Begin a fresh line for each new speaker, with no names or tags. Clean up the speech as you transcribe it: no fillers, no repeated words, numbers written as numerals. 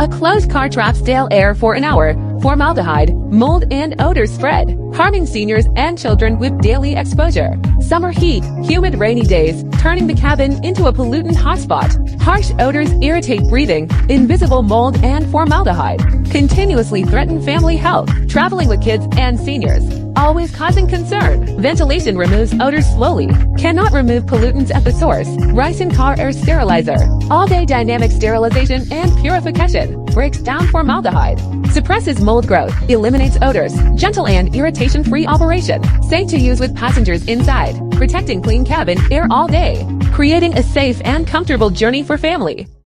A closed car traps stale air for an hour. Formaldehyde, mold and odors spread, harming seniors and children with daily exposure. Summer heat, humid rainy days, turning the cabin into a pollutant hotspot. Harsh odors irritate breathing. Invisible mold and formaldehyde continuously threaten family health. Traveling with kids and seniors, always causing concern. Ventilation removes odors slowly. Cannot remove pollutants at the source. Raysun car air sterilizer. All-day dynamic sterilization and purification. Breaks down formaldehyde. Suppresses mold growth. Eliminates odors. Gentle and irritation-free operation. Safe to use with passengers inside. Protecting clean cabin air all day. Creating a safe and comfortable journey for family.